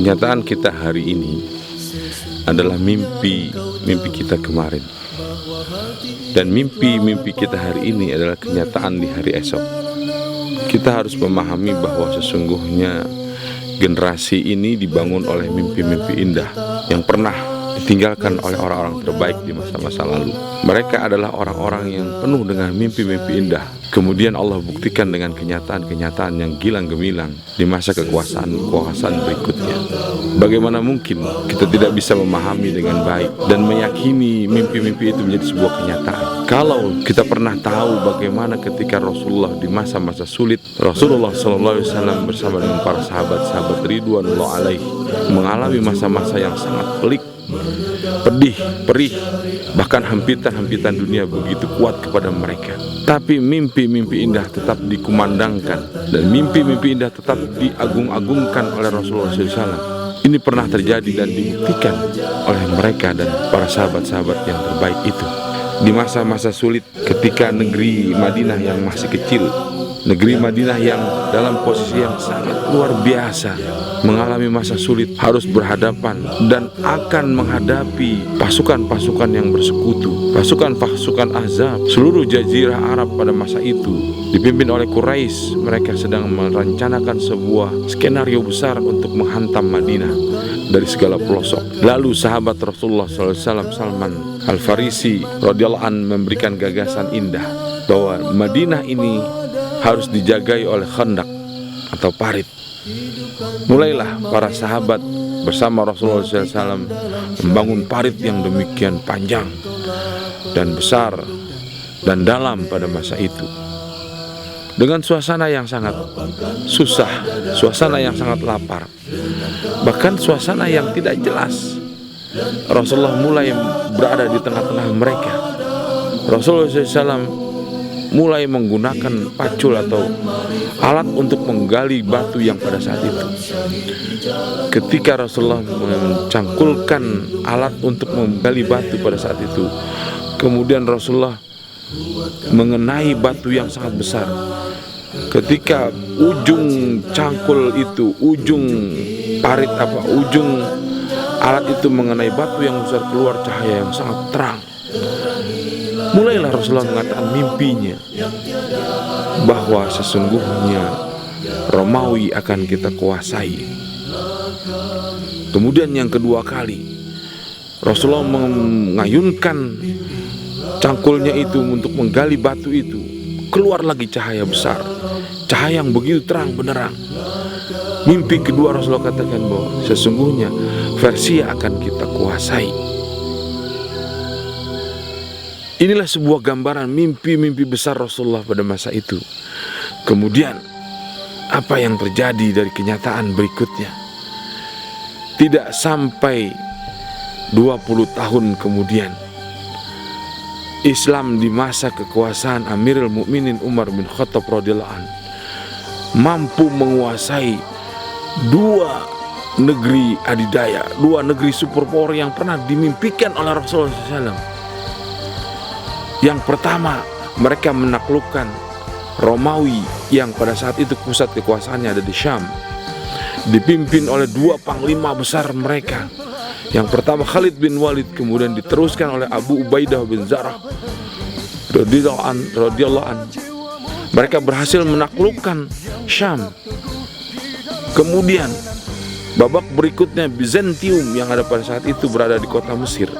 Kenyataan kita hari ini adalah mimpi kita kemarin. Dan mimpi kita hari ini adalah kenyataan di hari esok. Kita harus memahami bahwa sesungguhnya generasi ini dibangun oleh mimpi-mimpi indah yang pernah ditinggalkan oleh orang-orang terbaik di masa-masa lalu. Mereka adalah orang-orang yang penuh dengan mimpi-mimpi indah. Kemudian Allah buktikan dengan kenyataan-kenyataan yang gilang gemilang di masa kekuasaan berikutnya. Bagaimana mungkin kita tidak bisa memahami dengan baik dan meyakini mimpi-mimpi itu menjadi sebuah kenyataan? Kalau kita pernah tahu bagaimana ketika Rasulullah di masa-masa sulit, Rasulullah SAW bersama dengan para sahabat-sahabat Ridwanullah alaihi mengalami masa-masa yang sangat pelik, pedih, perih, bahkan hempitan dunia begitu kuat kepada mereka. Tapi mimpi-mimpi indah tetap dikumandangkan dan mimpi-mimpi indah tetap diagung-agungkan oleh Rasulullah SAW. Ini pernah terjadi dan dibuktikan oleh mereka dan para sahabat-sahabat yang terbaik itu. Di masa-masa sulit ketika negeri Madinah yang masih kecil, negeri Madinah yang dalam posisi yang sangat luar biasa mengalami masa sulit, harus berhadapan dan akan menghadapi pasukan-pasukan yang bersekutu, pasukan-pasukan Ahzab. Seluruh jazirah Arab pada masa itu dipimpin oleh Quraisy. Mereka sedang merencanakan sebuah skenario besar untuk menghantam Madinah dari segala pelosok. Lalu sahabat Rasulullah SAW, Salman Al-Farisi radhiyallahu an, memberikan gagasan indah bahwa Madinah ini harus dijagai oleh khandak atau parit. Mulailah para sahabat bersama Rasulullah SAW membangun parit yang demikian panjang dan besar dan dalam pada masa itu, dengan suasana yang sangat susah, suasana yang sangat lapar, bahkan suasana yang tidak jelas. Rasulullah mulai berada di tengah-tengah mereka. Rasulullah SAW mulai menggunakan pacul atau alat untuk menggali batu yang pada saat itu. Ketika Rasulullah mencangkulkan alat untuk menggali batu pada saat itu, kemudian Rasulullah mengenai batu yang sangat besar. Ketika ujung cangkul itu, ujung parit ujung alat itu mengenai batu yang besar, keluar cahaya yang sangat terang. Mulailah Rasulullah mengatakan mimpinya bahwa sesungguhnya Romawi akan kita kuasai. Kemudian yang kedua kali Rasulullah mengayunkan cangkulnya itu untuk menggali batu itu. Keluar lagi cahaya besar, cahaya yang begitu terang benderang. Mimpi kedua Rasulullah katakan bahwa sesungguhnya Persia akan kita kuasai. Inilah sebuah gambaran mimpi-mimpi besar Rasulullah pada masa itu. Kemudian apa yang terjadi dari kenyataan berikutnya? Tidak sampai 20 tahun kemudian, Islam di masa kekuasaan Amirul Mukminin Umar bin Khattab radhiyallahu anhu mampu menguasai dua negeri adidaya, dua negeri superpower yang pernah dimimpikan oleh Rasulullah SAW. Yang pertama, mereka menaklukkan Romawi yang pada saat itu pusat kekuasaannya ada di Syam, dipimpin oleh dua panglima besar mereka. Yang pertama Khalid bin Walid, kemudian diteruskan oleh Abu Ubaidah bin Jarrah radhiyallahu anhu. Mereka berhasil menaklukkan Syam. Kemudian babak berikutnya Bizantium yang ada pada saat itu berada di kota Mesir,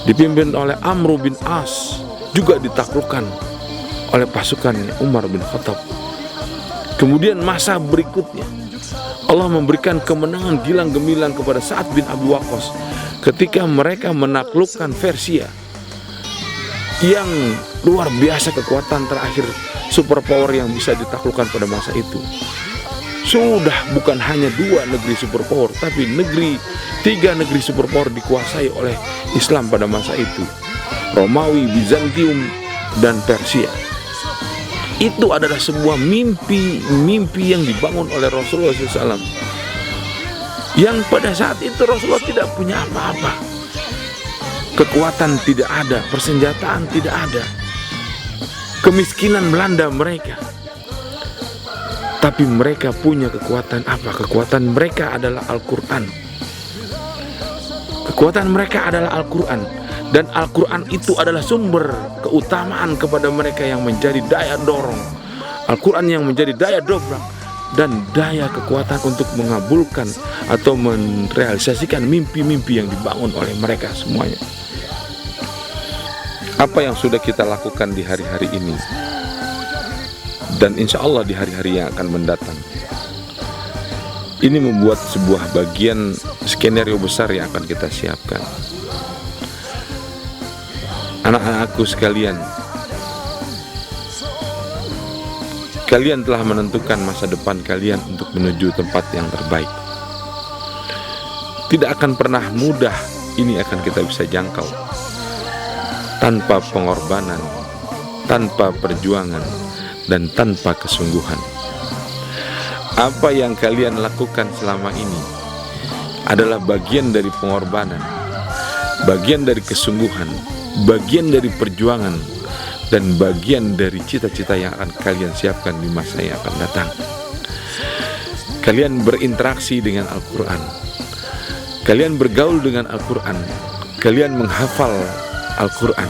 dipimpin oleh Amr bin As, juga ditaklukkan oleh pasukannya Umar bin Khattab. Kemudian masa berikutnya Allah memberikan kemenangan gilang gemilang kepada Sa'ad bin Abi Waqqas ketika mereka menaklukkan Persia yang luar biasa, kekuatan terakhir superpower yang bisa ditaklukkan pada masa itu. Sudah bukan hanya dua negeri superpower, tapi tiga negeri superpower dikuasai oleh Islam pada masa itu: Romawi, Bizantium, dan Persia. Itu adalah sebuah mimpi yang dibangun oleh Rasulullah SAW, yang pada saat itu Rasulullah tidak punya apa-apa. Kekuatan tidak ada, persenjataan tidak ada, kemiskinan melanda mereka. Tapi mereka punya kekuatan apa? Kekuatan mereka adalah Al-Quran. Kekuatan mereka adalah Al-Quran. Dan Al-Quran itu adalah sumber keutamaan kepada mereka yang menjadi daya dorong. Al-Quran yang menjadi daya dobrak dan daya kekuatan untuk mengabulkan atau merealisasikan mimpi-mimpi yang dibangun oleh mereka semuanya. Apa yang sudah kita lakukan di hari-hari ini, dan insya Allah di hari-hari yang akan mendatang, ini membuat sebuah bagian skenario besar yang akan kita siapkan. Anak-anakku sekalian, kalian telah menentukan masa depan kalian untuk menuju tempat yang terbaik. Tidak akan pernah mudah ini akan kita bisa jangkau tanpa pengorbanan, tanpa perjuangan, dan tanpa kesungguhan. Apa yang kalian lakukan selama ini adalah bagian dari pengorbanan, bagian dari kesungguhan, bagian dari perjuangan, dan bagian dari cita-cita yang akan kalian siapkan di masa yang akan datang. Kalian berinteraksi dengan Al-Quran, kalian bergaul dengan Al-Quran, kalian menghafal Al-Quran.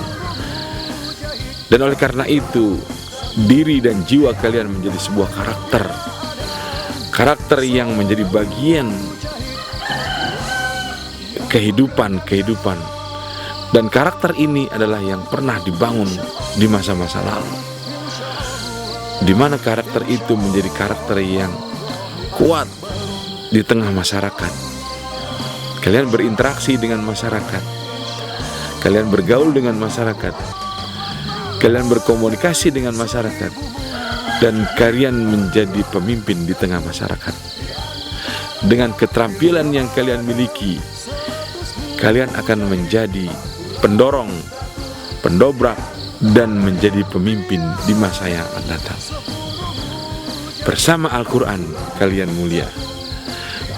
Dan oleh karena itu, diri dan jiwa kalian menjadi sebuah karakter yang menjadi bagian kehidupan. Dan karakter ini adalah yang pernah dibangun di masa-masa lalu, di mana karakter itu menjadi karakter yang kuat di tengah masyarakat. Kalian berinteraksi dengan masyarakat, kalian bergaul dengan masyarakat, kalian berkomunikasi dengan masyarakat, dan kalian menjadi pemimpin di tengah masyarakat. Dengan keterampilan yang kalian miliki, kalian akan menjadi pendorong, pendobrak, dan menjadi pemimpin di masa yang akan datang. Bersama Al-Quran kalian mulia,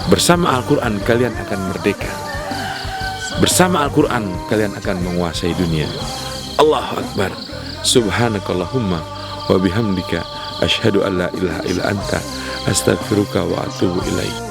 bersama Al-Quran kalian akan merdeka, bersama Al-Quran kalian akan menguasai dunia. Allahu Akbar. Subhanakallahumma wa bihamdika asyhadu an la ilaha illa anta astaghfiruka wa atubu ilaik.